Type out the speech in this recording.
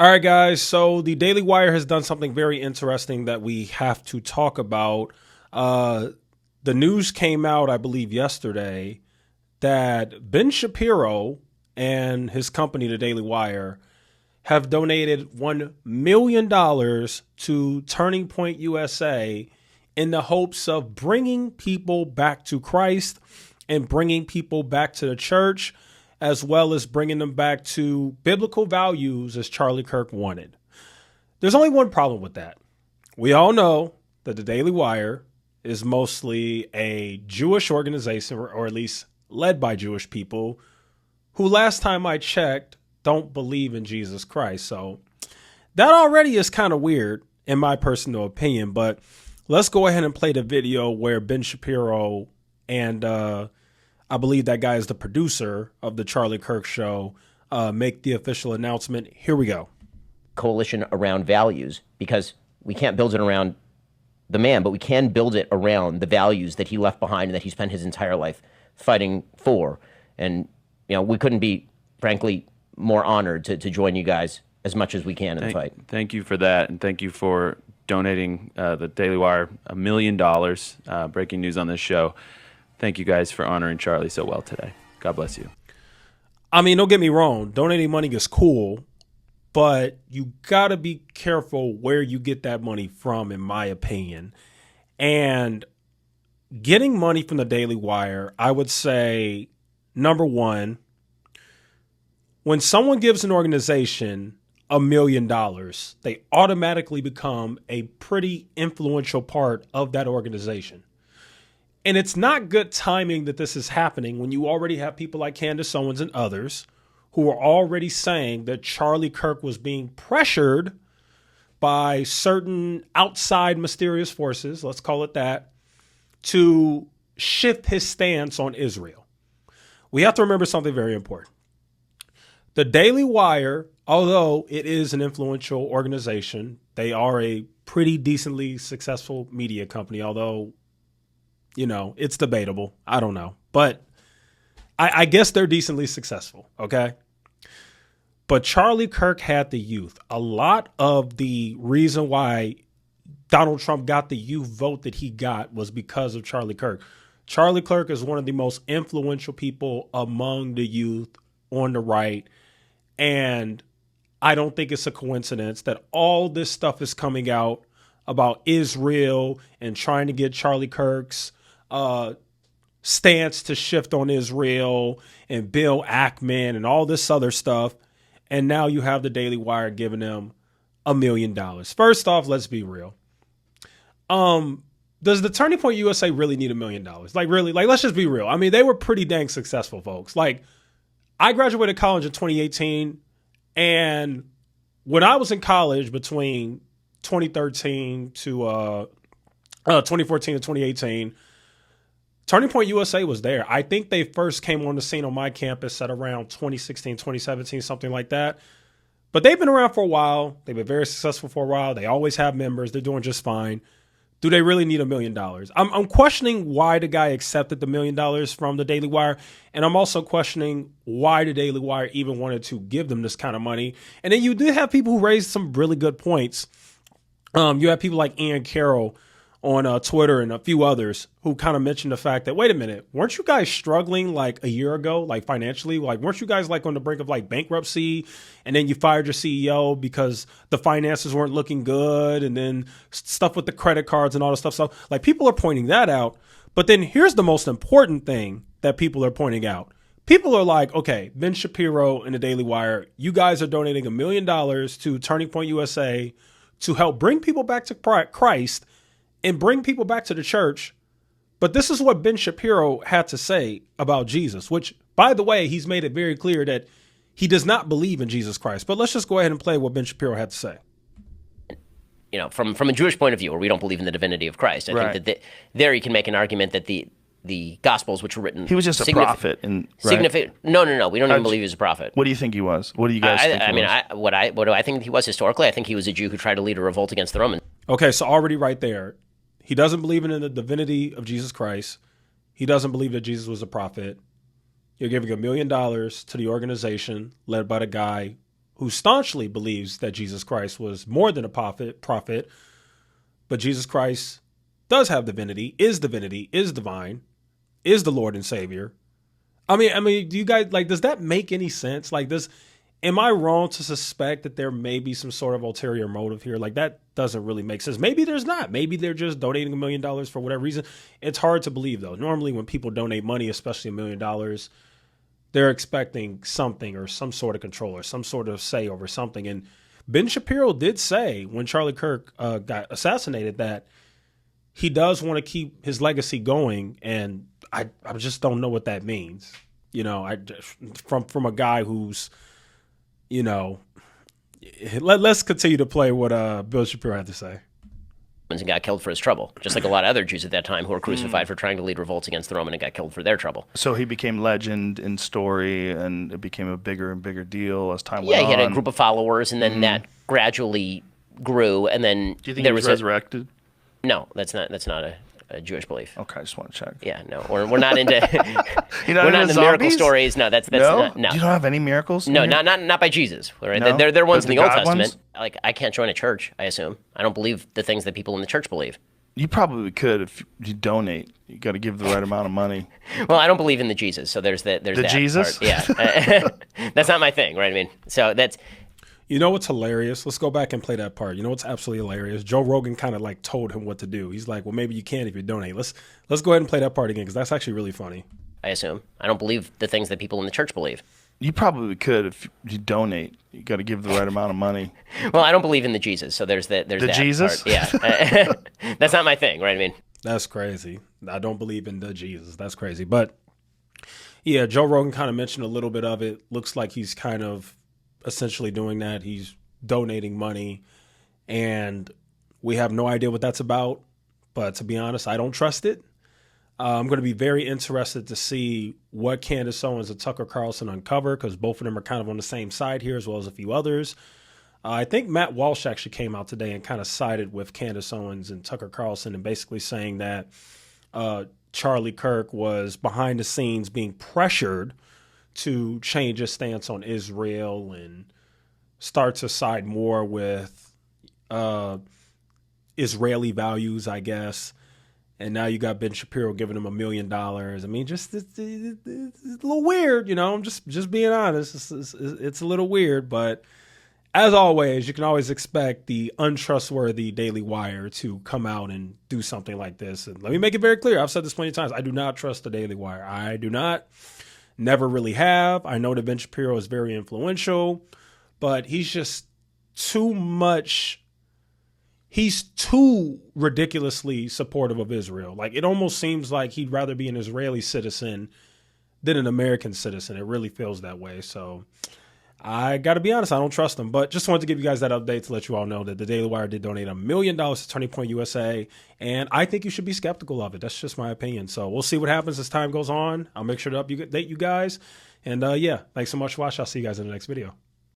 All right, guys. So the Daily Wire has done something very interesting that we have to talk about. The news came out, I believe, yesterday that Ben Shapiro and his company, the Daily Wire, have donated $1 million to Turning Point USA in the hopes of bringing people back to Christ and bringing people back to the church, as well as bringing them back to biblical values as Charlie Kirk wanted. There's only one problem with that. We all know that the Daily Wire is mostly a Jewish organization, or at least led by Jewish people, who last time I checked don't believe in Jesus Christ. So that already is kind of weird in my personal opinion, but let's go ahead and play the video where Ben Shapiro and I believe that guy is the producer of the Charlie Kirk show, make the official announcement. Here we go. Coalition around values, because we can't build it around the man, but we can build it around the values that he left behind and that he spent his entire life fighting for. And, you know, we couldn't be, frankly, more honored to join you guys as much as we can in the fight. Thank you for that, and thank you for donating the Daily Wire $1 million. Breaking news on this show. Thank you guys for honoring Charlie so well today. God bless you. I mean, don't get me wrong. Donating money is cool, but you got to be careful where you get that money from, in my opinion. And getting money from the Daily Wire, I would say, number one, when someone gives an organization $1 million, they automatically become a pretty influential part of that organization. And it's not good timing that this is happening when you already have people like Candace Owens and others who are already saying that Charlie Kirk was being pressured by certain outside mysterious forces, let's call it that, to shift his stance on Israel. We have to remember something very important. The Daily Wire, although it is an influential organization, they are a pretty decently successful media company, although, you know, it's debatable. I don't know. But I guess they're decently successful, okay? But Charlie Kirk had the youth. A lot of the reason why Donald Trump got the youth vote that he got was because of Charlie Kirk. Charlie Kirk is one of the most influential people among the youth on the right. And I don't think it's a coincidence that all this stuff is coming out about Israel and trying to get Charlie Kirk's stance to shift on Israel and Bill Ackman and all this other stuff. And now you have the Daily Wire giving them $1 million. First off, let's be real. Does the Turning Point USA really need $1 million? Like, really? Like, let's just be real. I mean, they were pretty dang successful, folks. Like, I graduated college in 2018, and when I was in college between 2013 to 2014 and 2018, Turning Point USA was there. I think they first came on the scene on my campus at around 2016, 2017, something like that. But they've been around for a while. They've been very successful for a while. They always have members. They're doing just fine. Do they really need $1 million? I'm questioning why the guy accepted the $1 million from the Daily Wire. And I'm also questioning why the Daily Wire even wanted to give them this kind of money. And then you did have people who raised some really good points. You have people like Ian Carroll on Twitter and a few others who kind of mentioned the fact that, wait a minute, weren't you guys struggling like a year ago, like financially? Like, weren't you guys like on the brink of like bankruptcy, and then you fired your CEO because the finances weren't looking good, and then stuff with the credit cards and all this stuff. So like, people are pointing that out. But then here's the most important thing that people are pointing out. People are like, okay, Ben Shapiro and the Daily Wire, you guys are donating $1 million to Turning Point USA to help bring people back to Christ and bring people back to the church. But this is what Ben Shapiro had to say about Jesus, which, by the way, he's made it very clear that he does not believe in Jesus Christ. But let's just go ahead and play what Ben Shapiro had to say. You know, from a Jewish point of view, where we don't believe in the divinity of Christ, I think that there you can make an argument that the Gospels, which were written, he was just a prophet. No, we don't even believe he was a prophet. What do you think he was? What do you guys think he was? What do I think he was historically? I think he was a Jew who tried to lead a revolt against the Romans. Okay, so already right there, he doesn't believe in the divinity of Jesus Christ. He doesn't believe that Jesus was a prophet. You're giving $1 million to the organization led by the guy who staunchly believes that Jesus Christ was more than a prophet, but Jesus Christ does have divinity, is divine, is the Lord and Savior. I mean, do you guys, like, does that make any sense? Like, am I wrong to suspect that there may be some sort of ulterior motive here? Like, that doesn't really make sense. Maybe there's not. Maybe they're just donating $1 million for whatever reason. It's hard to believe, though. Normally, when people donate money, especially $1 million, they're expecting something or some sort of control or some sort of say over something. And Ben Shapiro did say when Charlie Kirk got assassinated that he does want to keep his legacy going, and I just don't know what that means. You know, from a guy who's, you know, let's continue to play what Bill Shapiro had to say. And got killed for his trouble, just like a lot of other Jews at that time who were crucified for trying to lead revolts against the Roman and got killed for their trouble. So he became legend in story, and it became a bigger and bigger deal as time went on. Yeah, he had a group of followers, and then that gradually grew, and then do you think he was resurrected? No, that's not a Jewish belief. Okay, I just want to check. Yeah, no, we're not into we're not into miracle stories. No, that's no? No. You don't have any miracles? No, not by Jesus. Right? No? They're ones in the Old Testament. Ones? Like, I can't join a church, I assume. I don't believe the things that people in the church believe. You probably could if you donate. You got to give the right amount of money. Well, I don't believe in the Jesus, so there's that Jesus? part. Yeah. That's not my thing, right? I mean, so that's... You know what's hilarious? Let's go back and play that part. You know what's absolutely hilarious? Joe Rogan kind of like told him what to do. He's like, well, maybe you can if you donate. Let's go ahead and play that part again, because that's actually really funny. I assume. I don't believe the things that people in the church believe. You probably could if you donate. You got to give the right amount of money. Well, I don't believe in the Jesus, so there's that Jesus? part. Yeah. That's not my thing, right? I mean, that's crazy. I don't believe in the Jesus. That's crazy. But yeah, Joe Rogan kind of mentioned a little bit of it. Looks like he's kind of essentially doing that. He's donating money, and we have no idea what that's about. But to be honest, I don't trust it. I'm going to be very interested to see what Candace Owens and Tucker Carlson uncover, because both of them are kind of on the same side here, as well as a few others. I think Matt Walsh actually came out today and kind of sided with Candace Owens and Tucker Carlson, and basically saying that Charlie Kirk was behind the scenes being pressured to change his stance on Israel and start to side more with Israeli values, I guess. And now you got Ben Shapiro giving him $1 million. I mean, just it's a little weird, you know. I'm just being honest. It's a little weird, but as always, you can always expect the untrustworthy Daily Wire to come out and do something like this. And let me make it very clear. I've said this plenty of times. I do not trust the Daily Wire. I do not. Never really have. I know that Ben Shapiro is very influential, but he's just too much. He's too ridiculously supportive of Israel. Like, it almost seems like he'd rather be an Israeli citizen than an American citizen. It really feels that way. So I got to be honest, I don't trust him. But just wanted to give you guys that update to let you all know that the Daily Wire did donate $1 million to Turning Point USA. And I think you should be skeptical of it. That's just my opinion. So we'll see what happens as time goes on. I'll make sure to update you guys. And yeah, thanks so much for watching. I'll see you guys in the next video.